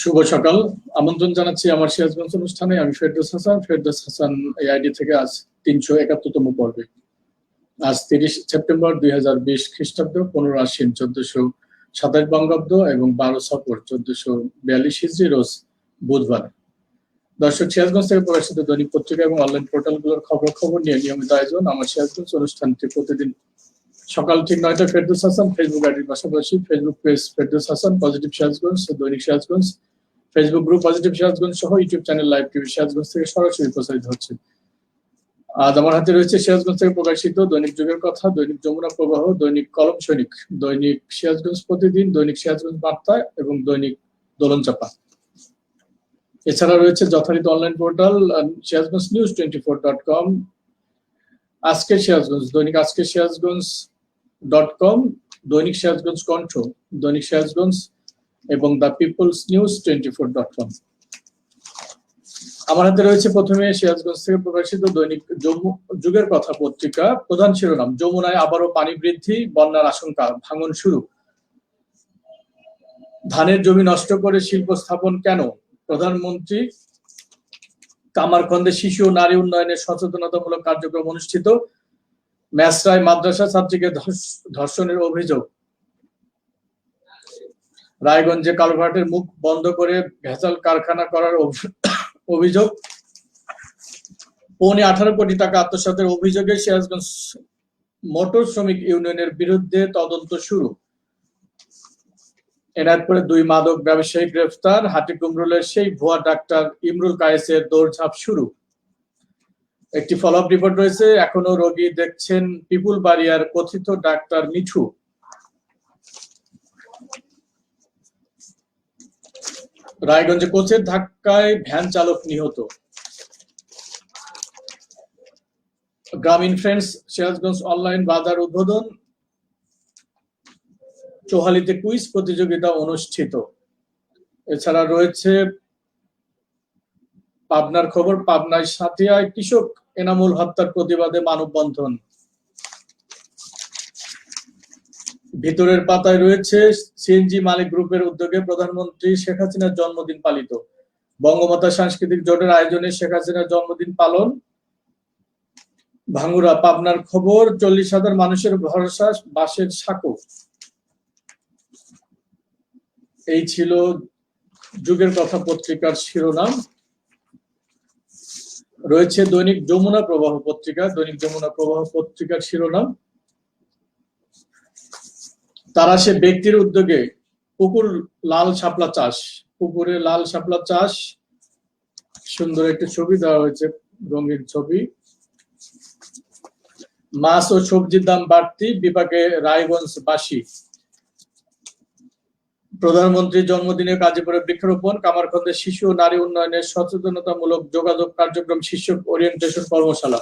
শুভ সকাল। আমন্ত্রণ জানাচ্ছি আমার সিরাজগঞ্জ অনুষ্ঠানে। আমি ফেরদৌস হাসান এই আইডি থেকে আজ 371তম পর্বে। আজ 30 সেপ্টেম্বর 2020 খ্রিস্টাব্দ, 15 আশ্বিন 1427 বঙ্গাব্দ এবং 12 সফর 1442 হিজরি, রোজ বুধবার। দর্শক, সিরাজগঞ্জ থেকে প্রকাশিত দৈনিক পত্রিকা এবং অনলাইন পোর্টালগুলোর খবর নিয়ে নিয়মিত আয়োজন আমার সিরাজগঞ্জ অনুষ্ঠানটি প্রতিদিন সকাল ঠিক 9টায় ফেরদৌস হাসান ফেসবুক আইডির পাশাপাশি Facebook page Ferdous Hasan, positive Sirajganj, দৈনিক Sirajganj, Facebook group positive Sirajganj সহ YouTube channel live TV Sirajganj থেকে সরাসরি প্রচারিত হচ্ছে। আজ আমার হাতে রয়েছে সিরাজগঞ্জ থেকে প্রকাশিত দৈনিক যুগের কথা, দৈনিক যমুনা প্রবাহ, দৈনিক কলম সৈনিক, দৈনিক সিরাজগঞ্জ প্রতিদিন, দৈনিক সিরাজগঞ্জ বার্তা এবং দৈনিক দোলন চাপা। এছাড়া রয়েছে যথারীতি online portal Sirajganj news 24.com, আজকের সিরাজগঞ্জ, দৈনিক আজকের সিরাজগঞ্জ.com, দৈনিক সিরাজগঞ্জ কণ্ঠ, দৈনিক সিরাজগঞ্জ এবং দ্য পিপলস নিউজ 24.com। আমার হাতে রয়েছে প্রথমে সিরাজগঞ্জ থেকে প্রকাশিত দৈনিক যুগের কথা পত্রিকা। প্রধান শিরোনাম: যমুনায় আবারও পানি বৃদ্ধি, বন্যার আশঙ্কা, ভাঙন শুরু। ধানের জমি নষ্ট করে শিল্প স্থাপন কেন? প্রধানমন্ত্রী। কামারখন্দে শিশু ও নারী উন্নয়নের সচেতনতামূলক কার্যক্রম অনুষ্ঠিত। মেসরায় মাদ্রাসা ছাত্রীকে ধর্ষণের অভিযোগ। রায়গঞ্জে কালভার্টের মুখ বন্ধ করে ভেজাল কারখানা করার অভিযোগ। 18.5 কোটি টাকা আত্মসাতের অভিযোগে সিরাজগঞ্জ মোটর শ্রমিক ইউনিয়নের বিরুদ্ধে তদন্ত শুরু। এনায়তপুরে 2 মাদক ব্যবসায়ী গ্রেফতার। হাটিকুমরুলের সেই ভুয়া ডাক্তার ইমরুল কায়েসের দৌড়ঝাঁপ শুরু। একটি ফলো আপ রিপোর্ট রয়েছে, এখনো রোগী দেখছেন পিপুল বাড়িয়ার কথিত ডাক্তার মিঠু। রায়গঞ্জে কোচের ধাক্কায় ভ্যান চালক নিহত। গ্রামীণ ফ্রেন্ডস সিরাজগঞ্জ অনলাইন বাজার উদ্বোধন। চোহালিতে কুইজ প্রতিযোগিতা অনুষ্ঠিত। এছাড়া রয়েছে পাবনার খবর, পাবনায় সাথিয়ায় কৃষক এনামুল হত্যার প্রতিবাদে মানববন্ধন। ভিতরের পাতায় রয়েছে সিএনজি মালিক গ্রুপের উদ্যোগে প্রধানমন্ত্রী শেখ হাসিনার জন্মদিন পালিত। বঙ্গমাতা সাংস্কৃতিক জোটের আয়োজনে শেখ হাসিনার জন্মদিন পালন। ভাঙ্গুড়া পাবনার খবর, 40,000 মানুষের ভরসা বাঁশের সাঁকো। এই ছিল যুগের কথা পত্রিকার শিরোনাম। রয়েছে দৈনিক যমুনা প্রবাহ পত্রিকা। দৈনিক যমুনা প্রবাহ পত্রিকার শিরোনাম: তারাশে ব্যক্তির উদ্যোগে পুকুর লাল শাপলা চাষ। পুকুরে লাল শাপলা চাষ, সুন্দর একটি ছবি দেওয়া হয়েছে, রঙিন ছবি। মাছ ও সবজির দাম বাড়তি, বিপাকে রায়গঞ্জবাসী। প্রধানমন্ত্রীর জন্মদিনে গাজীপুরে বৃক্ষরোপণ। কামারখন্দে শিশু ও নারী উন্নয়নের সচেতনতামূলক যোগাযোগ কার্যক্রম শীর্ষক ওরিয়েন্টেশন কর্মশালা।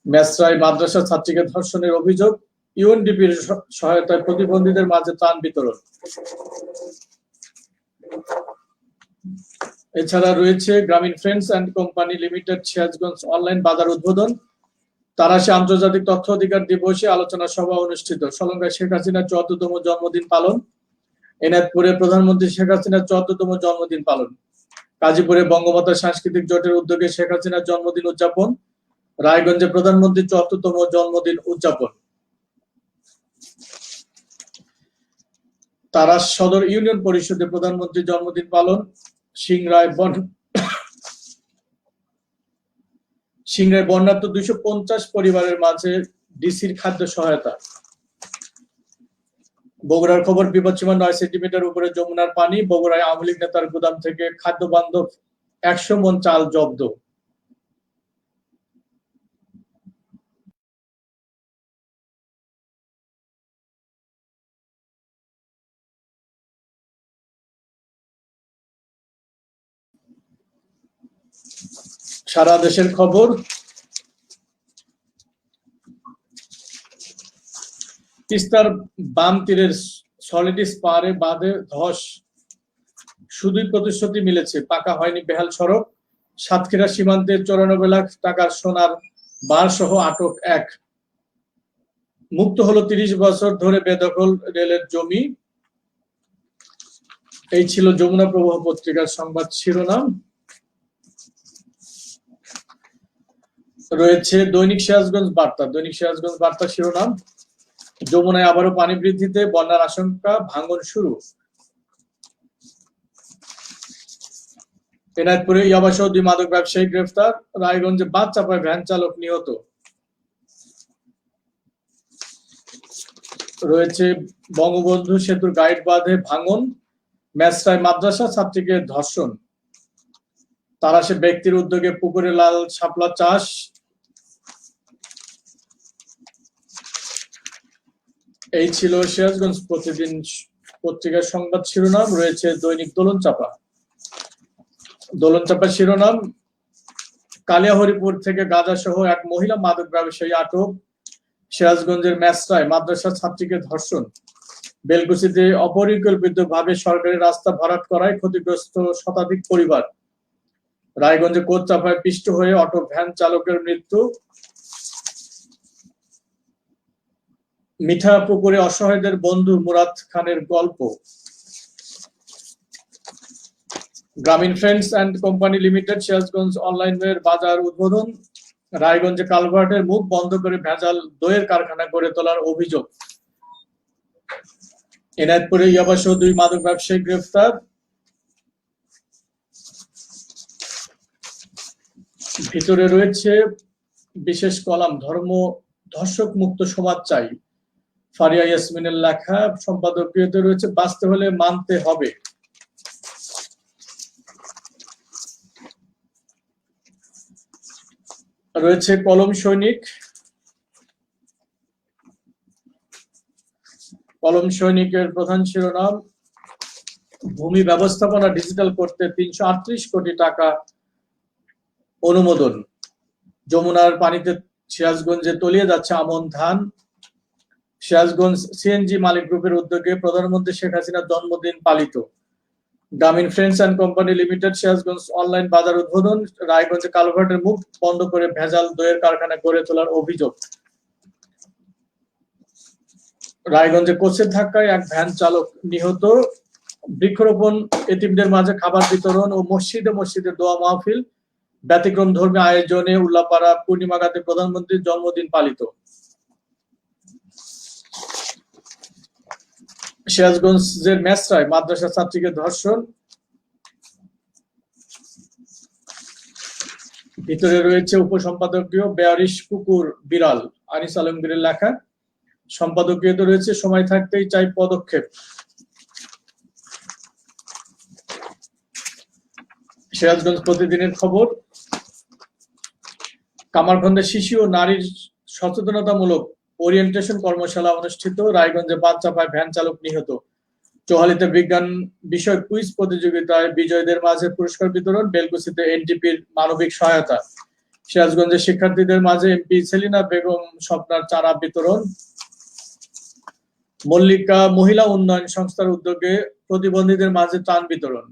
মেসরায় মাদ্রাসা ছাত্রীকে ধর্ষণের অভিযোগ। ইউএনডিপির সহায়তায় প্রতিবন্ধীদের মাঝে ত্রাণ বিতরণ। এছাড়া রয়েছে গ্রামীণ friends and company limited Sirajganj online বাজার উদ্বোধন। তারাশে আন্তর্জাতিক তথ্য অধিকার দিবসে আলোচনা সভা অনুষ্ঠিত। শ্রীলঙ্কায় শেখ হাসিনার 74তম জন্মদিন পালন। এনায়তপুরে প্রধানমন্ত্রী শেখ হাসিনার 74তম জন্মদিন পালন। গাজীপুরে বঙ্গমাতা সাংস্কৃতিক জোটের উদ্যোগে শেখ হাসিনার জন্মদিন উদযাপন। রায়গঞ্জে প্রধানমন্ত্রীর 74তম জন্মদিন উদযাপন। তারাশ সদর ইউনিয়ন পরিষদে প্রধানমন্ত্রীর জন্মদিন পালন। সিংড়ায় বন্যার্ত 250 পরিবারের মাঝে ডিসির খাদ্য সহায়তা। বগুড়ার খবর, বিপদসীমা 9 সেন্টিমিটার উপরে যমুনার পানি। বগুড়ায় আওয়ামী লীগ নেতার গুদাম থেকে খাদ্য বান্ধব 100 মণ চাল জব্দ। সারা দেশের খবর, তিস্তার বাম তীরের সলিডিস পারে বাঁধে ধস। শুধুই প্রতিশ্রুতি মিলেছে, পাকা হয়নি বেহাল সড়ক। সাতক্ষীরা সীমান্তে 94 লাখ টাকার সোনার বার সহ আটক 1। মুক্ত হলো 30 বছর ধরে বেদখল রেলের জমি। এই ছিল যমুনা প্রবাহ পত্রিকার সংবাদ শিরোনাম। রয়েছে দৈনিক সিরাজগঞ্জ বার্তা। দৈনিক সিরাজগঞ্জ বার্তা শিরোনাম, যমুনায় আবারও পানি বৃদ্ধিতে বন্যার আশঙ্কা, ভাঙন শুরু। এনায়তপুরে ইয়াবাসহ 2 মাদক ব্যবসায়ী গ্রেফতার। রায়গঞ্জে বাস চাপায় ভ্যান চালক নিহত। রয়েছে বঙ্গবন্ধু সেতুর গাইড বাঁধে ভাঙন, মেসরায় মাদ্রাসা ছাত্রীকে ধর্ষণ। তারাশে ব্যক্তির উদ্যোগে পুকুরে লাল শাপলা চাষ। এই ছিল সিরাজগঞ্জ প্রতিদিন পত্রিকার সংবাদ শিরোনাম। রয়েছে দৈনিক দোলন চাপা। দোলন চাপা শিরোনাম, কালিয়াহরিপুর থেকে গাঁজা সহ এক মহিলা মাদক ব্যবসায়ী আটক। সিরাজগঞ্জের মেসরায় মাদ্রাসা ছাত্রীকে ধর্ষণ। বেলকুচিতে অপরিকল্পিতভাবে সরকারি রাস্তা ভরাট করায় ক্ষতিগ্রস্ত শতাধিক পরিবার। রায়গঞ্জে কোচ চাপায় পিষ্ট হয়ে অটো ভ্যান চালকের মৃত্যু। মিঠাপুকুরে অসহায়দের বন্ধু মুরাদ খানের গল্প। গ্রামীণ friends and company limited Sirajganj অনলাইনের বাজার উদ্বোধন। রায়গঞ্জে কালভার্টের মুখ বন্ধ করে ভেজাল দইয়ের কারখানা গড়ে তোলার অভিযোগ। এনায়তপুরে ইয়াবাসহ 2 মাদক ব্যবসায়ী গ্রেফতার। ভিতরে রয়েছে বিশেষ কলাম, ধর্ম ধর্ষক মুক্ত সমাজ চাই, ফারিয়া ইয়াসমিনের লেখা। সম্পাদকীয়তে রয়েছে বাঁচতে হলে মানতে হবে। রয়েছে কলম সৈনিক। কলম সৈনিকের প্রধান শিরোনাম, ভূমি ব্যবস্থাপনা ডিজিটাল করতে 338 কোটি টাকা অনুমোদন। যমুনার পানিতে সিরাজগঞ্জে তলিয়ে যাচ্ছে আমন ধান। সিরাজগঞ্জ সিএনজি মালিক গ্রুপের উদ্যোগে প্রধানমন্ত্রী শেখ হাসিনার জন্মদিন পালিত। গ্রামীণ friends and company limited Sirajganj online বাজার উদ্বোধন। রায়গঞ্জে কালভার্টের মুখ বন্ধ করে ভেজাল দইয়ের কারখানা গড়ে তোলার অভিযোগ। রায়গঞ্জে কোচের ধাক্কায় এক ভ্যান চালক নিহত। বৃক্ষরোপণ, এতিমদের মাঝে খাবার বিতরণ ও মসজিদে মসজিদে দোয়া মাহফিল। ব্যতিক্রম ধর্মী আয়োজনে উল্লাপাড়া পূর্ণিমা ঘাটে প্রধানমন্ত্রীর জন্মদিন পালিত। সিরাজগঞ্জের মেসরায় মাদ্রাসা ছাত্রীকে ধর্ষণ। ভিতরে রয়েছে উপসম্পাদকীয়, বেয়ারিশ কুকুর বিড়াল, আনিস আলমগীরের লেখা। সম্পাদকীয়তে রয়েছে সময় থাকতেই চাই পদক্ষেপ। সিরাজগঞ্জ প্রতিদিনের খবর, কামারখন্দে শিশু ও নারীর সচেতনতামূলক ওরিয়েন্টেশন কর্মশালা অনুষ্ঠিত। রায়গঞ্জে বাস চাপায় ভ্যান চালক নিহত। চোহালিতে বিজ্ঞান বিষয় কুইজ প্রতিযোগিতায় বিজয়ীদের মাঝে পুরস্কার বিতরণ। বেলকুচিতে এনডিপির মানবিক সহায়তা। সিরাজগঞ্জের শিক্ষার্থীদের মাঝে এমপি সেলিনা বেগম স্বপ্নার চারা বিতরণ। মল্লিকা মহিলা উন্নয়ন সংস্থার উদ্যোগে প্রতিবন্ধীদের মাঝে ত্রাণ বিতরণ।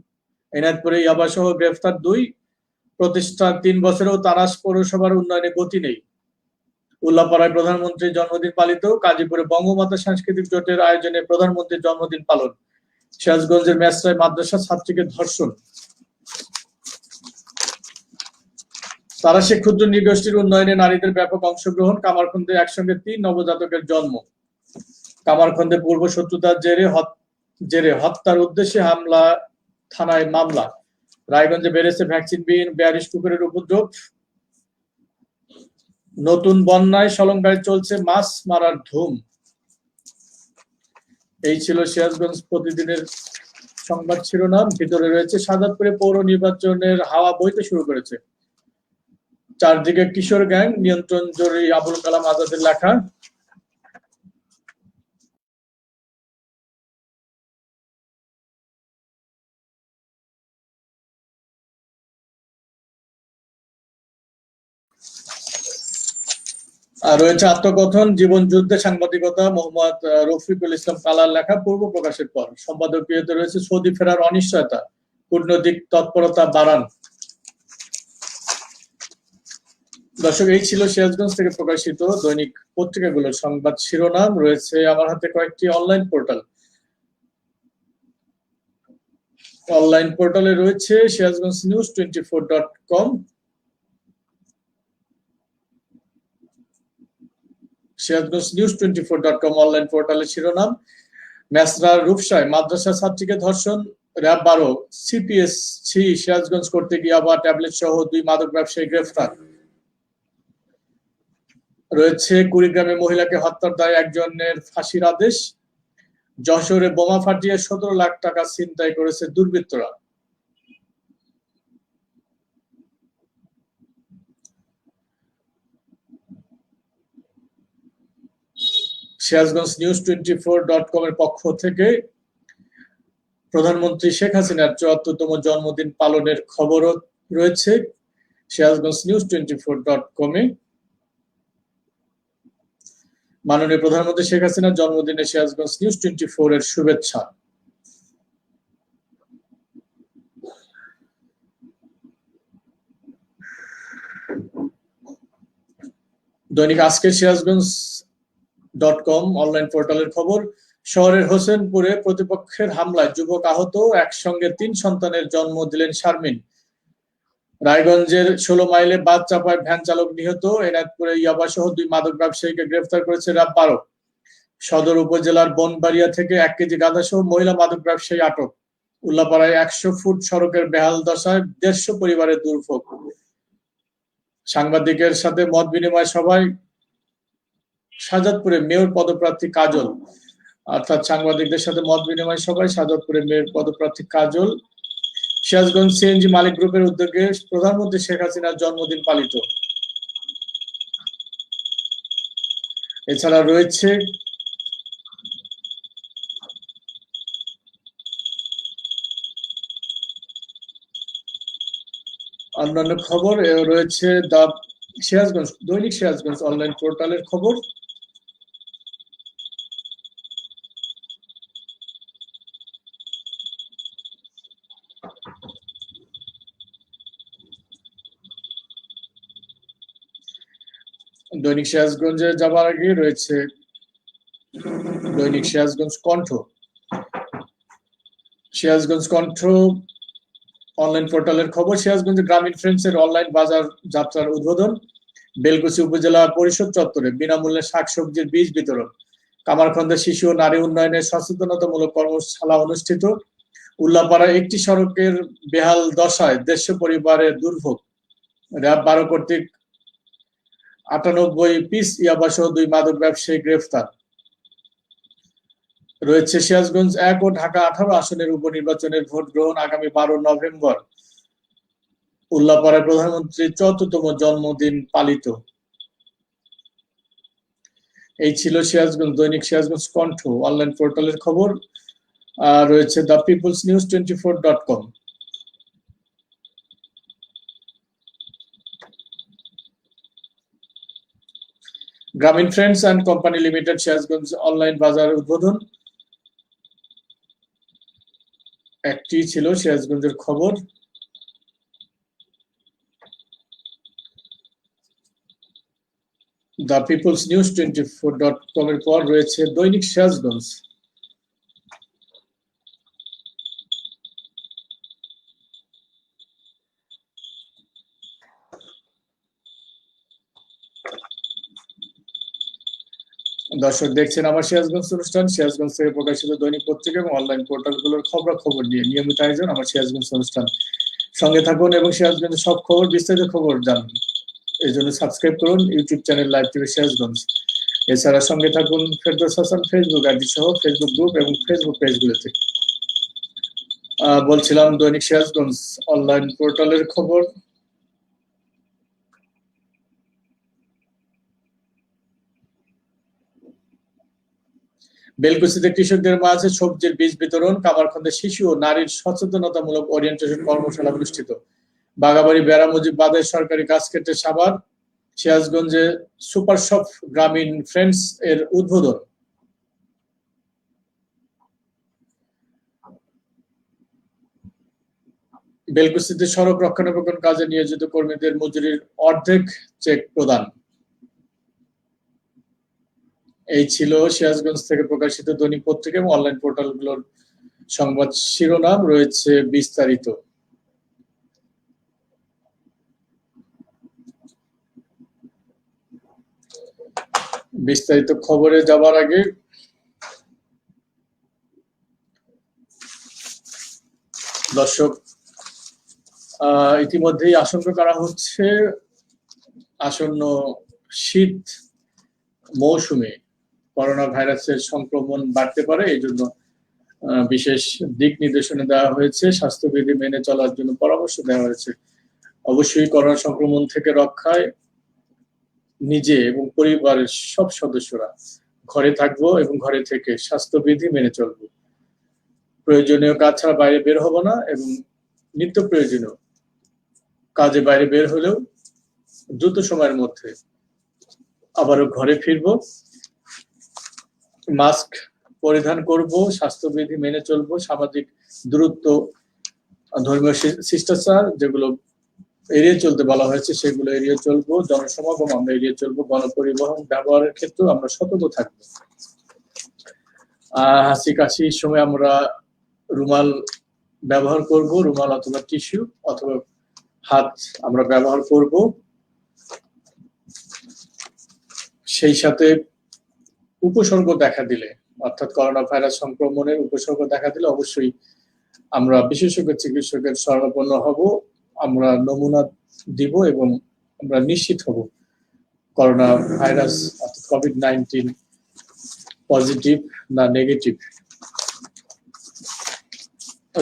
এনায়তপুরে ইয়াবাসহ গ্রেফতার 2। প্রতিষ্ঠা 3 বছরেও তারাস পৌরসভার উন্নয়নে গতি নেই। উল্লাপাড়ায় প্রধানমন্ত্রীর জন্মদিন পালিত। গাজীপুরে বঙ্গমাতা সাংস্কৃতিক জোটের আয়োজনে প্রধানমন্ত্রীর জন্মদিন পালন। সিরাজগঞ্জের মেসরায় মাদ্রাসা ছাত্রীকে ধর্ষণ। তারাশে ক্ষুদ্র নৃগোষ্ঠীর উন্নয়নে নারীদের ব্যাপক অংশগ্রহণ। কামারখন্দে একসঙ্গে 3 নবজাতকের জন্ম। কামারখন্দে পূর্ব শত্রুতার জেরে হত্যার উদ্দেশ্যে হামলা, থানায় মামলা। রায়গঞ্জে বেড়েছে ভ্যাকসিনবিহীন বেয়ারিশ কুকুরের উপদ্রব। নতুন বন্যায় সলঙ্গায় চলছে মাছ মারার ধুম। এই ছিল সিরাজগঞ্জ প্রতিদিনের সংবাদ শিরোনাম। ভিতরে রয়েছে শাহাদাতপুরে পৌর নির্বাচনের হাওয়া বইতে শুরু করেছে। চারদিকে কিশোর গ্যাং, নিয়ন্ত্রণ জরুরি, আবুল কালাম আজাদের লেখা। আর রয়েছে আত্মকথন, জীবন যুদ্ধে সাংবাদিকতা, মোহাম্মদ রফিকুল ইসলাম কালার লেখা, পূর্ব প্রকাশের পর। সম্পাদকীয়তে রয়েছে সৌদি ফেরার অনিশ্চয়তা, কূটনৈতিক তৎপরতা বাড়ান। দর্শক, এই ছিল সিরাজগঞ্জ থেকে প্রকাশিত দৈনিক পত্রিকাগুলোর সংবাদ শিরোনাম। রয়েছে আমার হাতে কয়েকটি অনলাইন পোর্টাল। অনলাইন পোর্টালে রয়েছে Sirajganj news 24.com, Sirajganj news 24.com online পোর্টালের শিরোনাম, মেসরার রূপসায় মাদ্রাসা ছাত্রীকে ধর্ষণ, র‍্যাব 12 সিপিএস-6 সিরাজগঞ্জ করতে গিয়ে আবার ট্যাবলেট সহ 2 মাদক ব্যবসায়ী গ্রেফতার। রয়েছে কুড়িগ্রামে মহিলাকে হত্যার দায়ে একজনের ফাঁসির আদেশ, যশোরে বোমা ফাটিয়ে 17 লাখ টাকা ছিনতাই করেছে দুর্বৃত্তরা। সিরাজগঞ্জ নিউজ 24.com এর পক্ষ থেকে প্রধানমন্ত্রী শেখ হাসিনার ৭৪তম জন্মদিন পালনের খবরও রয়েছে সিরাজগঞ্জ নিউজ 24.com এ। মাননীয় প্রধানমন্ত্রী শেখ হাসিনার জন্মদিনে সিরাজগঞ্জ নিউজ 24 এর শুভেচ্ছা। দৈনিক আজকের সিরাজগঞ্জ.com অনলাইন পোর্টালের খবর, শহরের হোসেনপুরে প্রতিপক্ষের হামলায় যুবক আহত, একসঙ্গে 3 সন্তানের জন্ম দিলেন শারমিন। রায়গঞ্জের 16 মাইলে বাদ চাপায় ভ্যান চালক নিহত, এনায়তপুরে ইয়াবা সহ 2 মাদক ব্যবসায়ীকে গ্রেফতার করেছে র‍্যাব 12। সদর উপজেলার বনবাড়িয়া থেকে 1 কেজি গাঁজা সহ মহিলা মাদক ব্যবসায়ী আটক। উল্লাপাড়ায় 100 ফুট সড়কের বেহাল দশায় 150 পরিবারের দুর্ভোগ। সাংবাদিকের সাথে মত বিনিময় সভায় শাহজাদপুরে মেয়র পদপ্রার্থী কাজল, অর্থাৎ সাংবাদিকদের সাথে মত বিনিময় সভায় শাহজাদপুরে মেয়র পদপ্রার্থী কাজল। সিরাজগঞ্জ সিএনজি মালিক গ্রুপের উদ্যোগে প্রধানমন্ত্রী শেখ হাসিনার জন্মদিন পালিত। এছাড়া রয়েছে অন্যান্য খবর, রয়েছে দা সিরাজগঞ্জ, দৈনিক সিরাজগঞ্জ অনলাইন পোর্টালের খবর। দৈনিক সিরাজগঞ্জে যাবার আগে রয়েছে দৈনিক সিরাজগঞ্জ কণ্ঠ। সিরাজগঞ্জ কণ্ঠ অনলাইন পোর্টালের খবর, সিরাজগঞ্জে গ্রামীণ ফ্রেন্ডসের অনলাইন বাজার যাত্রার উদ্বোধন, বেলকুচি উপজেলা পরিষদ চত্বরে বিনামূল্যে শাকসবজির বীজ বিতরণ, কামারখন্দে শিশু ও নারী উন্নয়নের সচেতনতামূলক কর্মশালা অনুষ্ঠিত, উল্লাপাড়ায় একটি সড়কের বেহাল দশায় 150 পরিবারের দুর্ভোগ, র‍্যাব 12 কর্তৃক 98 পিস ইয়াবা সহ 2 মাদক ব্যবসায়ী গ্রেফতার। রয়েছে সিরাজগঞ্জ 1 ও ঢাকা 18 আসনের উপনির্বাচনের ভোট গ্রহণ আগামী 12 নভেম্বর। উল্লাপাড়ায় প্রধানমন্ত্রীর ৭৪তম জন্মদিন পালিত। এই ছিল সিরাজগঞ্জ, দৈনিক সিরাজগঞ্জ কণ্ঠ অনলাইন পোর্টালের খবর। রয়েছে the people's news 24.com। Grameen friends and company limited Sirajganj online বাজার উদ্বোধন। একটি ছিল সিরাজগঞ্জের খবর। দ্য পিপলস নিউজ 24.com এর পর রয়েছে দৈনিক সিরাজগঞ্জ। দর্শক দেখছেন আমার সিরাজগঞ্জ অনুষ্ঠান, সিরাজগঞ্জ থেকে প্রকাশিত দৈনিক পত্রিকা এবং অনলাইন পোর্টালগুলোর খবর নিয়ে নিয়মিত আয়োজন আমার সিরাজগঞ্জ অনুষ্ঠান। সঙ্গে থাকুন এবং সিরাজগঞ্জের সব খবর, বিস্তারিত খবর জানুন। এই জন্য সাবস্ক্রাইব করুন YouTube channel live TV Sirajganj. এছাড়া সঙ্গে থাকুন ফেরদৌস হাসান ফেসবুক আইডি সহ ফেসবুক গ্রুপ এবং ফেসবুক পেজগুলোতে। বলছিলাম দৈনিক সিরাজগঞ্জ অনলাইন পোর্টালের খবর। বেলকুচিতে কৃষকদের মাঝে সবজির বীজ বিতরণ, কামারখন্দে শিশু ও নারীর সচেতনতামূলক ওরিয়েন্টেশন কর্মশালা অনুষ্ঠিত, বাগাবাড়ি বেড়া মুজিব বাদের সরকারি গাছ কেটে সাভার। সিরাজগঞ্জে সুপার শপ গ্রামীণ ফ্রেন্ডস এর উদ্বোধন। বেলকুচিতে সড়ক রক্ষণাবেক্ষণ কাজে নিয়োজিত কর্মীদের মজুরির অর্ধেক চেক প্রদান। এই ছিল সিরাজগঞ্জ থেকে প্রকাশিত দৈনিক পত্রিকা এবং অনলাইন পোর্টালগুলোর সংবাদ শিরোনাম রয়েছে বিস্তারিত। বিস্তারিত খবরে যাবার আগে দর্শক, ইতিমধ্যেই আশঙ্কা করা হচ্ছে আসন্ন শীত মৌসুমে করোনা ভাইরাসের সংক্রমণ বাড়তে পারে। এই জন্য বিশেষ দিক নির্দেশনা দেওয়া হয়েছে, স্বাস্থ্যবিধি মেনে চলার জন্য পরামর্শ দেওয়া হয়েছে। অবশ্যই করোনা সংক্রমণ থেকে রক্ষায় নিজে এবং পরিবারের সব সদস্যরা ঘরে থাকবো এবং ঘরে থেকে স্বাস্থ্যবিধি মেনে চলবো। প্রয়োজনীয় কাজ ছাড়া বাইরে বের হবো না এবং নিত্য প্রয়োজনীয় কাজে বাইরে বের হলেও দ্রুত সময়ের মধ্যে আবারও ঘরে ফিরবো। মাস্ক পরিধান করব, স্বাস্থ্যবিধি মেনে চলবো, সামাজিক দূরত্ব, ধর্মীয় শিষ্টাচার যেগুলো এড়িয়ে চলতে বলা হয়েছে সেগুলো এড়িয়ে চলবো। জনসমাগম আমরা এড়িয়ে চলবো। গণপরিবহন ব্যবহারের ক্ষেত্রেও আমরা সতর্ক থাকবো। হাসি কাশির সময় আমরা রুমাল ব্যবহার করব, রুমাল অথবা টিস্যু অথবা হাত আমরা ব্যবহার করব। সেই সাথে উপসর্গ দেখা দিলে, অর্থাৎ করোনা ভাইরাস সংক্রমণের উপসর্গ দেখা দিলে অবশ্যই আমরা বিশেষজ্ঞ চিকিৎসকের শরণাপন্ন হব। আমরা নমুনা দিব এবং আমরা নিশ্চিত হব করোনা ভাইরাস অর্থাৎ কোভিড-19 পজিটিভ না নেগেটিভ।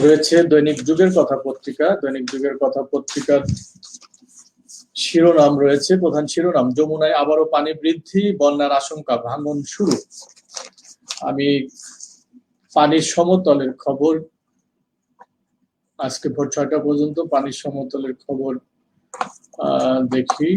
রয়েছে দৈনিক যুগের কথা পত্রিকা। দৈনিক যুগের কথা পত্রিকার শিরোনাম রয়েছে, প্রধান শিরোনাম, যমুনায় আবারও পানি বৃদ্ধি, বন্যার আশঙ্কা, ভাঙন শুরু। আমি পানির সমতলের খবর, আজকে ভোর 6টা পর্যন্ত পানির সমতলের খবর দেখি।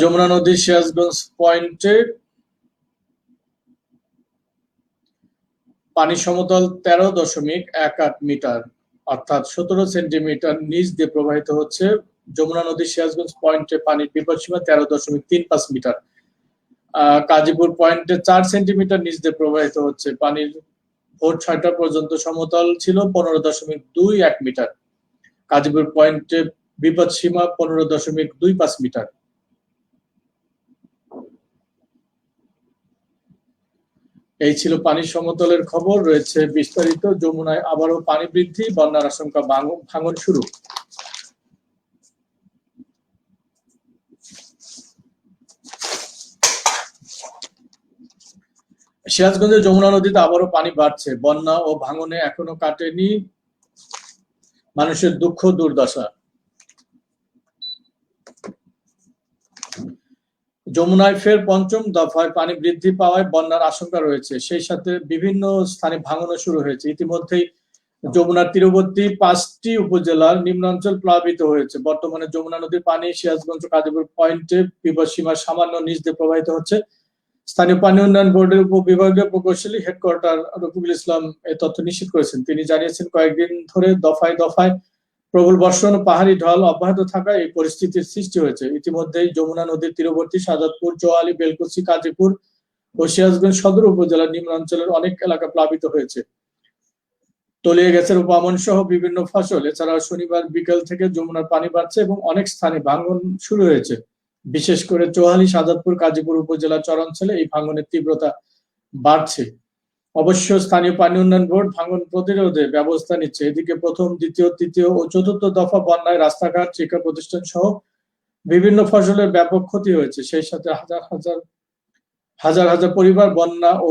যমুনা নদীর সিরাজগঞ্জ পয়েন্টে পানি সমতল 13.18 মিটার অর্থাৎ 17 সেন্টিমিটার নিচ দিয়ে প্রবাহিত হচ্ছে। যমুনা নদীর সিরাজগঞ্জ পয়েন্টে পানির বিপদসীমা 13.35 মিটার। কাজীপুর পয়েন্টে 4 সেন্টিমিটার নিচ দিয়ে প্রবাহিত হচ্ছে। পানির ভোর 6টা পর্যন্ত সমতল ছিল 15.21 মিটার। কাজীপুর পয়েন্টে বিপদসীমা 15.25 মিটার। এই ছিল পানির সমতলের খবর। রয়েছে বিস্তারিত, যমুনায় আবারও পানি বৃদ্ধি, বন্যার আশঙ্কা, ভাঙন শুরু। সিরাজগঞ্জের যমুনা নদীতে আবারও পানি বাড়ছে, বন্যা ও ভাঙনে এখনো কাটেনি মানুষের দুঃখ দুর্দশা। যমুনায় ফের পঞ্চম দফায় পানি বৃদ্ধি পাওয়ায় বন্যার আশঙ্কা রয়েছে। সেই সাথে বিভিন্ন স্থানে ভাঙনও শুরু হয়েছে। ইতিমধ্যেই যমুনার তীরবর্তী 5টি উপজেলার নিম্নাঞ্চল প্লাবিত হয়েছে। বর্তমানে যমুনা নদীর পানি সিরাজগঞ্জ কাজীপুর পয়েন্টে বিপদসীমার সামান্য নিচ দিয়ে প্রবাহিত হচ্ছে। স্থানীয় পানি উন্নয়ন বোর্ডের উপবিভাগীয় প্রকৌশলী হেডকোয়ার্টার রফিকুল ইসলাম এই তথ্য নিশ্চিত করেছেন। তিনি জানিয়েছেন, কয়েকদিন ধরে দফায় দফায় প্রবল বর্ষণ ও পাহাড়ি ঢল অব্যাহত থাকায় এই পরিস্থিতির সৃষ্টি হয়েছে। ইতিমধ্যেই যমুনা নদীর তীরবর্তী শাহজাদপুর, চোয়ালি, বেলকুচি, কাজীপুর ও সিরাজগঞ্জ সদর উপজেলার নিম্নাঞ্চলের অনেক এলাকা প্লাবিত হয়েছে। তলিয়ে গেছে রূপামন সহ বিভিন্ন ফসল। এছাড়াও শনিবার বিকেল থেকে যমুনার পানি বাড়ছে এবং অনেক স্থানে ভাঙন শুরু হয়েছে। বিশেষ করে চোহালি, শাহজাদপুর, কাজীপুর উপজেলার চরাঞ্চলে এই ভাঙনের তীব্রতা বাড়ছে। অবশ্য স্থানীয় পানি উন্নয়ন বোর্ড ভাঙন প্রতিরোধে ব্যবস্থা নিচ্ছে। এদিকে প্রথম, দ্বিতীয়, তৃতীয় ও চতুর্থ দফা বন্যায় রাস্তাঘাট, শিক্ষা প্রতিষ্ঠান সহ বিভিন্ন ফসলের ব্যাপক ক্ষতি হয়েছে। সেই সাথে হাজার হাজার পরিবার বন্যা ও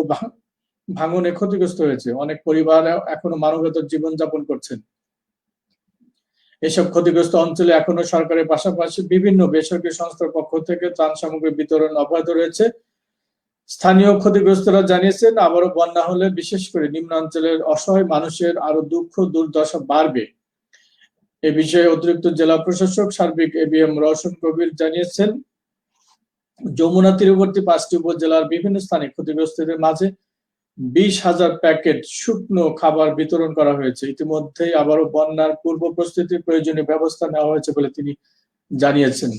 ভাঙনে ক্ষতিগ্রস্ত হয়েছে। অনেক পরিবার এখনো মানবেতর জীবনযাপন করছেন। এসব ক্ষতিগ্রস্ত অঞ্চলে এখনো সরকারের পাশাপাশি বিভিন্ন বেসরকারি সংস্থার পক্ষ থেকে ত্রাণ সামগ্রী বিতরণ অব্যাহত রয়েছে। স্থানীয় ক্ষতিগ্রস্তরা জানিয়েছেন, আবারও বন্যা হলে বিশেষ করে নিম্নাঞ্চলের অসহায় মানুষের আরো দুঃখ দুর্দশা বাড়বে। এ বিষয়ে অতিরিক্ত জেলা প্রশাসক সার্বিক এবিএম রওশন কবির জানিয়েছেন, যমুনা তীরবর্তী 5টি উপজেলার বিভিন্ন স্থানে ক্ষতিগ্রস্তদের মাঝে 20,000 প্যাকেট শুকনো খাবার বিতরণ করা হয়েছে। ইতিমধ্যেই আবারও বন্যার পূর্ব প্রস্তুতির প্রয়োজনীয় ব্যবস্থা নেওয়া হয়েছে বলে তিনি জানিয়েছেন।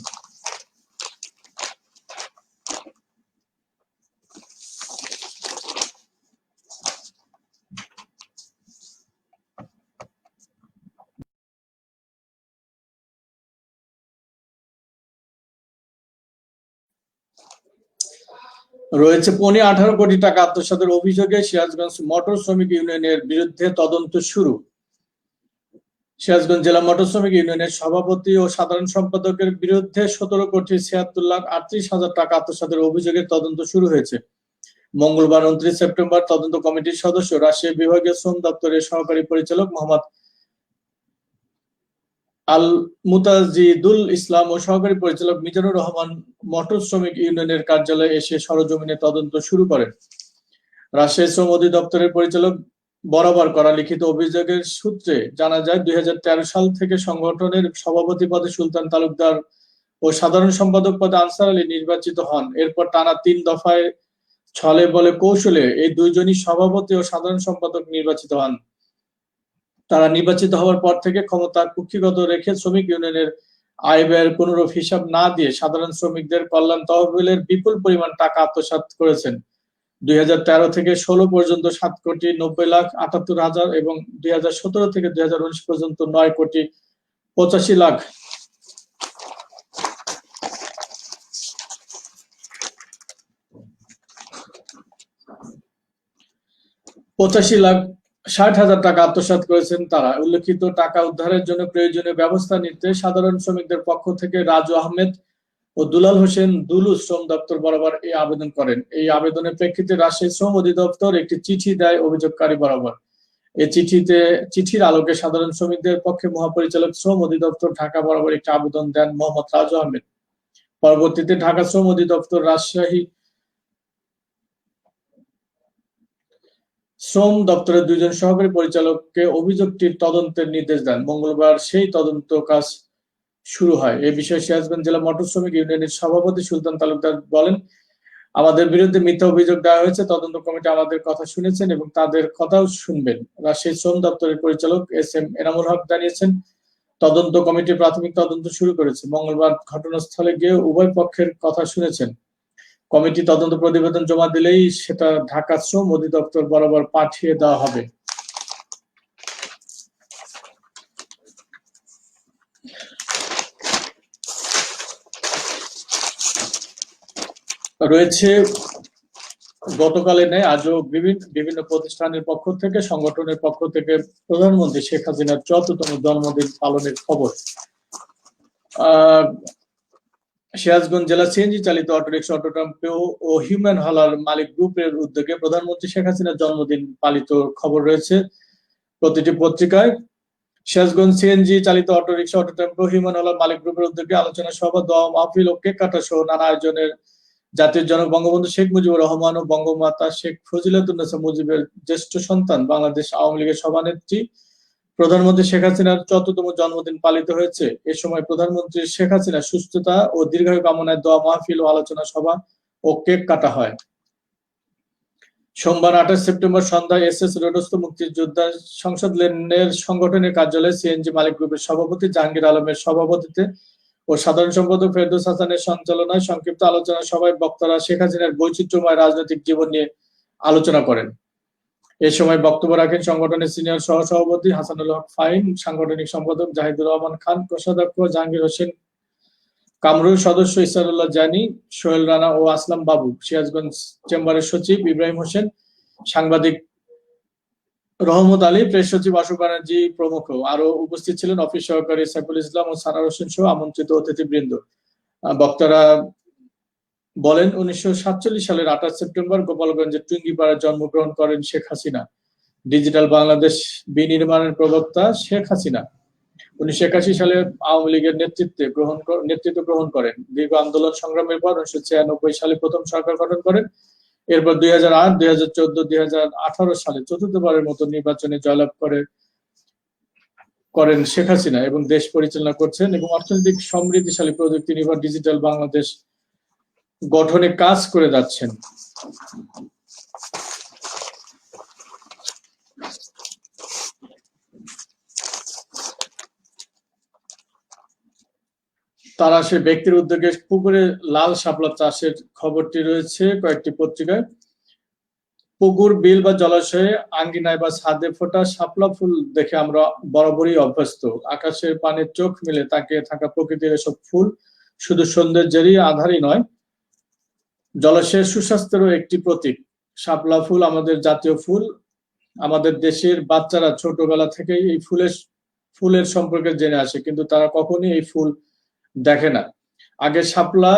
রয়েছে 18.5 কোটি টাকা আত্মসাতের অভিযোগে সিরাজগঞ্জ মোটর শ্রমিক ইউনিয়নের বিরুদ্ধে তদন্ত শুরু। সিরাজগঞ্জ জেলা মোটর শ্রমিক ইউনিয়নের সভাপতি ও সাধারণ সম্পাদকের বিরুদ্ধে 17,76,38,000 টাকা আত্মসাতের অভিযোগের তদন্ত শুরু হয়েছে। মঙ্গলবার 29 সেপ্টেম্বর তদন্ত কমিটির সদস্য রাজশাহী বিভাগীয় শ্রম দপ্তরের সহকারী পরিচালক মোহাম্মদ আল মুতাজিদুল ইসলাম ও সহকারী পরিচালক মিজানুর রহমান মোটর শ্রমিক ইউনিয়নের কার্যালয়ে এসে সরজমিনে তদন্ত শুরু করেন। রাজশাহী শ্রম অধিদপ্তরের পরিচালক বরাবর করা লিখিত অভিযোগের সূত্রে জানা যায়, 2013 সাল থেকে সংগঠনের সভাপতি পদে সুলতান তালুকদার ও সাধারণ সম্পাদক পদে আনসার আলী নির্বাচিত হন। এরপর টানা 3 দফায় ছলে বলে কৌশলে এই দুইজনই সভাপতি ও সাধারণ সম্পাদক নির্বাচিত হন। তারা নির্বাচিত হওয়ার পর থেকে ক্ষমতা কুক্ষিগত রেখে শ্রমিক ইউনিয়নের আয় ব্যয়ের কোনরূপ হিসাব না দিয়ে সাধারণ শ্রমিকদের কল্যাণ তহবিলের বিপুল পরিমাণ টাকা আত্মসাৎ করেছেন। 2013 থেকে 16 পর্যন্ত 7,90,78,000 এবং 2017 থেকে 2019 পর্যন্ত 9,85,00,000 85,60,000 টাকা আত্মসাৎ করেছেন তারা। উল্লেখিত টাকা উদ্ধারের জন্য প্রয়োজনীয় ব্যবস্থা নিতে সাধারণ শ্রমিকদের পক্ষ থেকে রাজু আহমেদ ও দুলাল হোসেন দুলু শ্রম দপ্তর বরাবর এই আবেদন করেন। এই আবেদনের প্রেক্ষিতে রাজশাহী শ্রম অধিদপ্তর একটি চিঠি দেয় অভিযোগকারী বরাবর। এই চিঠির আলোকে সাধারণ শ্রমিকদের পক্ষে মহাপরিচালক শ্রম অধিদপ্তর ঢাকা বরাবর একটি আবেদন দেন মোহাম্মদ রাজু আহমেদ। পরবর্তীতে ঢাকা শ্রম অধিদপ্তর রাজশাহী শ্রম দপ্তরের 2 জন সহকারী পরিচালককে অভিযোগটির তদন্তের নির্দেশ দেন। মঙ্গলবার সেই তদন্ত কাজ শুরু হয়। এ বিষয়ে সিরাজগঞ্জ জেলা মোটর শ্রমিক ইউনিয়নের সভাপতি সুলতান তালুকদার বলেন, আমাদের বিরুদ্ধে মিথ্যা অভিযোগ দেওয়া হয়েছে। তদন্ত কমিটি আমাদের কথা শুনেছেন এবং তাদের কথাও শুনবেন। রাজশাহী শ্রম দপ্তরের পরিচালক SM এনামুল হক জানিয়েছেন, তদন্ত কমিটি প্রাথমিক তদন্ত শুরু করেছে। মঙ্গলবার ঘটনাস্থলে গিয়ে উভয় পক্ষের কথা শুনেছেন। কমিটি তদন্ত প্রতিবেদন জমা দিলেই সেটা ঢাকা শ্রম অধিদপ্তর বরাবর পাঠিয়ে দেওয়া হবে। রয়েছে গতকালের ন্যায় আজও বিভিন্ন প্রতিষ্ঠানের পক্ষ থেকে, সংগঠনের পক্ষ থেকে প্রধানমন্ত্রী শেখ হাসিনার 74তম জন্মদিন পালনের খবর। সিরাজগঞ্জ জেলা সিএনজি চালিত অটোরিকশা, অটোটেম্পো ও হিউম্যান হলার মালিক গ্রুপের উদ্যোগে প্রধানমন্ত্রী শেখ হাসিনার জন্মদিন পালিত খবর রয়েছে প্রতিটি পত্রিকায়। সিরাজগঞ্জ সিএনজি চালিত অটোরিকশা, অটোটেম্পো, হিউম্যান হলার মালিক গ্রুপের উদ্যোগে আলোচনা সভা, দোয়া মাহফিল ও কেক কাটা সহ নানা আয়োজনের জাতির জনক বঙ্গবন্ধু শেখ মুজিবুর রহমান ও বঙ্গমাতা শেখ ফজিলাতুন্নেসা মুজিবের জ্যেষ্ঠ সন্তান বাংলাদেশ আওয়ামী লীগের সভানেত্রী প্রধানমন্ত্রী শেখ হাসিনার 74তম জন্মদিন পালিত হয়েছে। এ সময় প্রধানমন্ত্রী শেখ হাসিনার সুস্থতা ও দীর্ঘায়ু কামনায় দোয়া মাহফিল ও আলোচনা সভা ও কেক কাটা হয়। সোমবার 28 সেপ্টেম্বর সন্ধ্যায় SS রোডস্থ মুক্তিযোদ্ধা সংসদ লেনের সংগঠনের কার্যালয়ে সিএনজি মালিক গ্রুপের সভাপতি জাহাঙ্গীর আলমের সভাপতিত্বে ও সাধারণ সম্পাদক ফেরদৌস হাসানের সঞ্চালনায় সংক্ষিপ্ত আলোচনা সভায় বক্তারা শেখ হাসিনার বৈচিত্র্যময় রাজনৈতিক জীবন নিয়ে আলোচনা করেন। এ সময় বক্তব্য রাখেন সংগঠনের সিনিয়র সহসভাপতি হাসানুল হক ফাহিম, সাংগঠনিক সম্পাদক জাহিদুর রহমান খান, কোষাধ্যক্ষ জাহাঙ্গীর হোসেন কামরুল, সদস্য ইসরারুল্লাহ জানি, সোহেল রানা ও আসলাম বাবু, সিরাজগঞ্জ চেম্বারের সচিব ইব্রাহিম হোসেন, সাংবাদিক রহমত আলী, প্রেস সচিব অশোক ব্যানার্জি প্রমুখ। আরো উপস্থিত ছিলেন অফিস সহকারী সাইফুল ইসলাম ও সানার হোসেন সহ আমন্ত্রিত অতিথিবৃন্দ। বক্তারা বলেন, 1947 সালের 28 সেপ্টেম্বর গোপালগঞ্জের টুঙ্গিপাড়ায় জন্মগ্রহণ করেন শেখ হাসিনা। ডিজিটাল বাংলাদেশ বিনির্মাণের প্রবক্তা শেখ হাসিনা 1981 সালে আওয়ামী লীগের নেতৃত্ব গ্রহণ করেন। দীর্ঘ আন্দোলন সংগ্রামের পর 1996 সালে প্রথম সরকার গঠন করেন। এরপর 2008, 2014, 2018 সালে চতুর্থবারের মতো নির্বাচনে জয়লাভ করেন শেখ হাসিনা এবং দেশ পরিচালনা করছেন এবং অর্থনৈতিক সমৃদ্ধিশালী প্রযুক্তি নির্ভর ডিজিটাল বাংলাদেশ গঠনে কাজ করে যাচ্ছেন। তারা সে ব্যক্তির উদ্যোগে পুকুরে লাল শাপলা চাষের খবরটি রয়েছে কয়েকটি পত্রিকায়। পুকুর, বিল বা জলাশয়ে, আঙ্গিনায় বা ছাদে ফোটা শাপলা ফুল দেখে আমরা বরাবরই অভ্যস্ত। আকাশের পানে চোখ মিলে তাকিয়ে থাকা প্রকৃতির এসব ফুল শুধু সৌন্দর্যেরই আধারই নয়, জলাশয়ের সুস্বাস্থ্যেরও একটি প্রতীক। শাপলা ফুল আমাদের জাতীয় ফুল। আমাদের দেশের বাচ্চারা ছোটবেলা থেকেই এই ফুলের সম্পর্কে জেনে আসে, কিন্তু তারা কখনই এই ফুল দেখে না। আগে শাপলা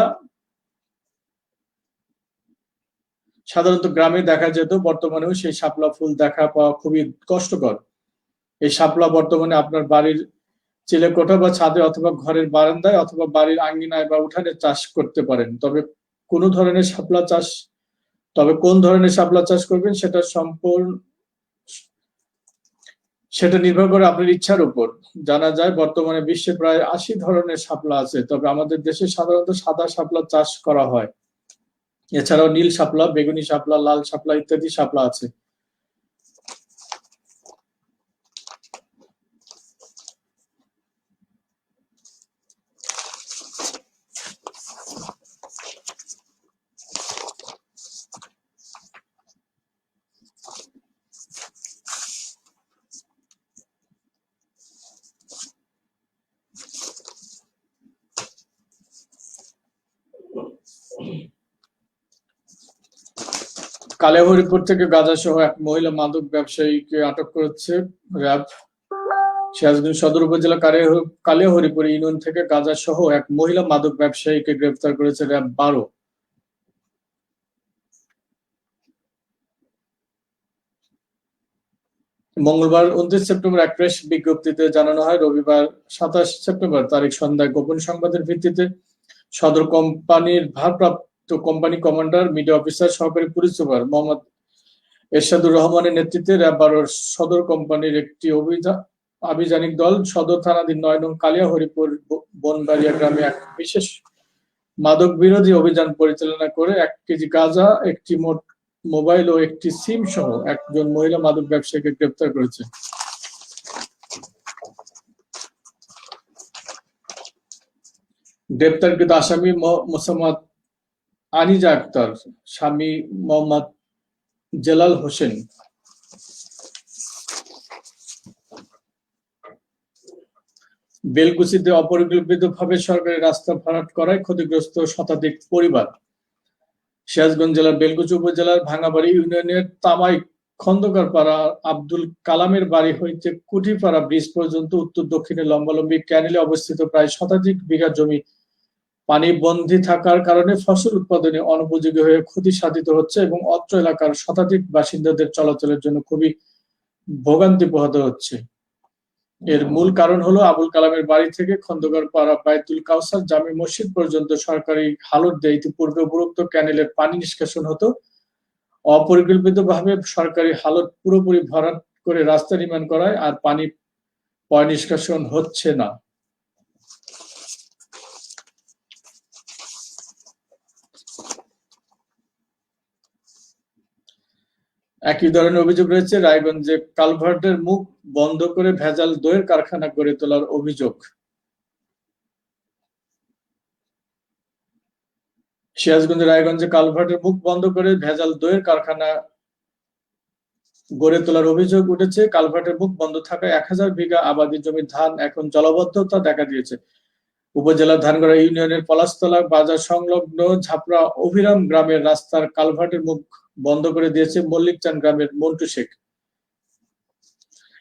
সাধারণত গ্রামে দেখা যেত, বর্তমানেও সেই শাপলা ফুল দেখা পাওয়া খুবই কষ্টকর। এই শাপলা বর্তমানে আপনার বাড়ির চিলেকোঠা বা ছাদে অথবা ঘরের বারান্দায় অথবা বাড়ির আঙ্গিনায় বা উঠানে চাষ করতে পারেন। তবে কোন ধরনের শাপলা চাষ করবেন সেটা নির্ভর করে আপনার ইচ্ছার উপর। জানা যায় বর্তমানে বিশ্বে প্রায় 80 ধরনের শাপলা আছে, তবে আমাদের দেশে সাধারণত সাদা শাপলা চাষ করা হয়। এছাড়াও নীল শাপলা, বেগুনি শাপলা, লাল শাপলা ইত্যাদি শাপলা আছে। কালিয়াহরিপুর থেকে গাঁজা সহ এক মহিলা মাদক ব্যবসায়ীকে আটক করেছে র্যাব। সিরাজগঞ্জ সদর উপজেলা কালিয়াহরিপুর ইউনিয়ন থেকে গাঁজা সহ এক মহিলা মাদক ব্যবসায়ীকে গ্রেফতার করেছে র্যাব 12। মঙ্গলবার 29 সেপ্টেম্বর এক প্রেস বিজ্ঞপ্তিতে জানানো হয়, রবিবার 27 সেপ্টেম্বর তারিখ সন্ধ্যায় গোপন সংবাদের ভিত্তিতে সদর কোম্পানির ভারপ্রাপ্ত কোম্পানি কমান্ডার, মিডিয়া অফিসার, সহকারী পুলিশ সুপার মোহাম্মদ এরশাদুর রহমানের নেতৃত্বে র্যাব 12 সদর কোম্পানির একটি আভিযানিক দল সদর থানাধীন 9 নং কালিয়াহরিপুর বনবাড়িয়া গ্রামে এক বিশেষ মাদক বিরোধী অভিযান পরিচালনা করে 1 কেজি গাঁজা, একটি মোবাইল ও একটি সিম সহ একজন মহিলা মাদক ব্যবসায়ীকে গ্রেফতার করেছে। গ্রেপ্তারকৃত আসামি মোসাম্মদ আনিজা আক্তার, স্বামী মোহাম্মদ জেলাল হোসেন। বেলকুচিতে অপরিকল্পিতভাবে সরকারি রাস্তা ভরাট করায় ক্ষতিগ্রস্ত শতাধিক পরিবার। সিরাজগঞ্জ জেলার বেলকুচি উপজেলার ভাঙাবাড়ি ইউনিয়নের তামাই খন্দকারপাড়া আব্দুল কালামের বাড়ি হইতে কুঠিপাড়া ব্রিজ পর্যন্ত উত্তর দক্ষিণে লম্বালম্বি ক্যানেলে অবস্থিত প্রায় শতাধিক বিঘা জমি পানি বন্দী থাকার কারণে ফসল উৎপাদনে অনুপযোগী হয়ে ক্ষতি সাধিত হচ্ছে এবং অত্র এলাকার শতাধিক বাসিন্দাদের চলাচলের জন্য খুবই ভোগান্তি পোহাতে হচ্ছে। এর মূল কারণ হলো আবুল কালামের বাড়ি থেকে খন্দকারপাড়া বাইতুল কাউসার জামে মসজিদ পর্যন্ত সরকারি হালট দিয়ে ইতিপূর্বে উপরোক্ত ক্যানেলের পানি নিষ্কাশন হতো। অপরিকল্পিতভাবে সরকারি হালট পুরোপুরি ভরাট করে রাস্তা নির্মাণ করায় আর পানি পয় নিষ্কাশন হচ্ছে না। একই ধরনের অভিযোগ রয়েছে রায়গঞ্জে কালভার্টের মুখ বন্ধ করে ভেজাল দইয়ের কারখানা গড়ে তোলার অভিযোগ। সিরাজগঞ্জের রায়গঞ্জে কালভার্টের মুখ বন্ধ করে ভেজাল দইয়ের কারখানা গড়ে তোলার অভিযোগ উঠেছে। কালভার্টের মুখ বন্ধ থাকায় 1000 বিঘা আবাদি জমির ধান এখন জলাবদ্ধতা দেখা দিয়েছে। উপজেলার ধানগড়া ইউনিয়নের পলাশতলা বাজার সংলগ্ন ঝাপড়া অভিরাম গ্রামের রাস্তার কালভার্টের মুখ বন্ধ করে দিয়েছে মল্লিকচান গ্রামের মন্টু শেখ।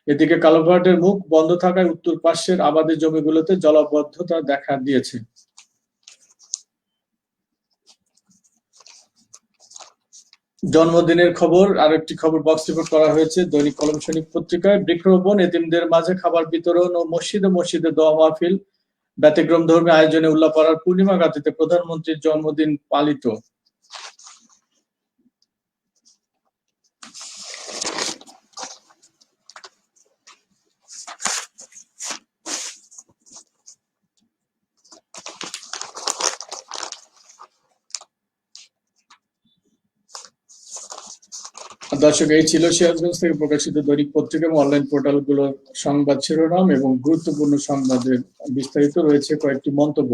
এদিকে কালভার্টের মুখ বন্ধ থাকায় উত্তর পাশের আবাদি জমিগুলোতে জলাবদ্ধতা দেখা দিয়েছে। জন্মদিনের খবর, আরেকটি খবর বক্স রিপোর্ট করা হয়েছে দৈনিক কলম সৈনিক পত্রিকায়। বৃক্ষরোপণ, এতিমদের মাঝে খাবার বিতরণ ও মসজিদে মসজিদে দোয়া মাহফিল, ব্যতিক্রম ধর্মী আয়োজনে উল্লাপাড়ার পূর্ণিমা গাতিতে প্রধানমন্ত্রীর জন্মদিন পালিত। দর্শক, এই ছিল সিরাজগঞ্জ থেকে প্রকাশিত দৈনিক পত্রিকা এবং অনলাইন পোর্টালগুলোর সংবাদ শিরোনাম এবং গুরুত্বপূর্ণ সংবাদের বিস্তারিত রয়েছে কয়েকটি মন্তব্য।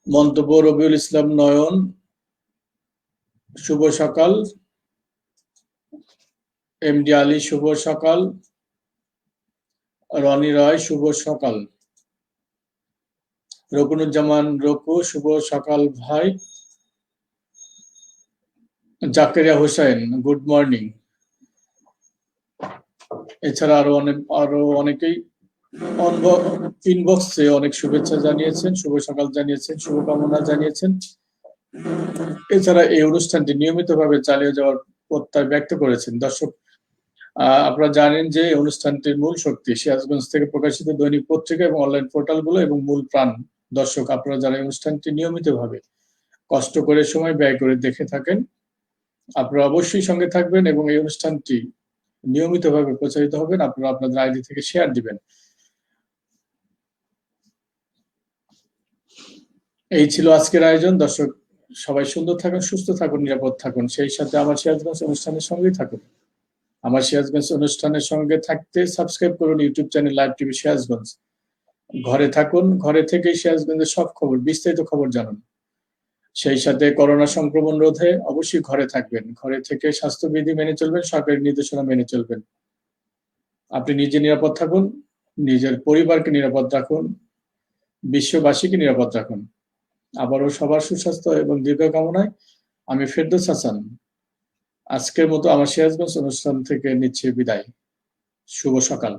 মন্তব্য রবিউল ইসলাম নয়ন, শুভ সকাল। এমডি আলী, শুভ সকাল। রনি রয়, শুভ সকাল। রকুনুজ্জামান রকু, শুভ সকাল ভাই। Zakaria Hossain, good morning. এছাড়া আরো অনেকেই ইনবক্সে অনেক শুভেচ্ছা জানিয়েছেন, শুভ সকাল জানিয়েছেন, শুভকামনা জানিয়েছেন। এছাড়া এই অনুষ্ঠানটি নিয়মিতভাবে চালিয়ে যাওয়ার প্রত্যয় ব্যক্ত করেছেন। দর্শক, আপনারা জানেন যে অনুষ্ঠানটির মূল শক্তি সিরাজগঞ্জ থেকে প্রকাশিত দৈনিক পত্রিকা এবং অনলাইন পোর্টালগুলো এবং মূল প্রাণ। দর্শক, আপনারা যারা অনুষ্ঠানটি নিয়মিতভাবে কষ্ট করে সময় ব্যয় করে দেখে থাকেন, আপনারা অবশ্যই সঙ্গে থাকবেন এবং এই অনুষ্ঠানটি নিয়মিতভাবে প্রচারিত হবেন। আপনারা আপনাদের আইডি থেকে শেয়ার দিবেন। এই ছিল আজকের আয়োজন। দর্শক, সবাই সুন্দর থাকুন, সুস্থ থাকুন, নিরাপদ থাকুন, সেই সাথে আমার সিরাজগঞ্জ অনুষ্ঠানের সঙ্গেই থাকুন। আমার সিরাজগঞ্জ অনুষ্ঠানের সঙ্গে থাকতে সাবস্ক্রাইব করুন YouTube channel live TV Sirajganj. ঘরে থাকুন, ঘরে থেকেই সিরাজগঞ্জের সব খবর, বিস্তারিত খবর জানুন। সেই সাথে করোনা সংক্রমণ রোধে অবশ্যই ঘরে থাকবেন, ঘরে থেকে স্বাস্থ্যবিধি মেনে চলবেন, সরকারি নির্দেশনা মেনে চলবেন। আপনি নিজে নিরাপদ থাকুন, নিজের পরিবারকে নিরাপদ রাখুন, বিশ্ববাসীকে নিরাপদ রাখুন। আবারও সবার সুস্বাস্থ্য এবং দীর্ঘ কামনায় আমি ফেরদৌস হাসান আজকের মতো আমার সিরাজগঞ্জ অনুষ্ঠান থেকে নিচ্ছি বিদায়। শুভ সকাল।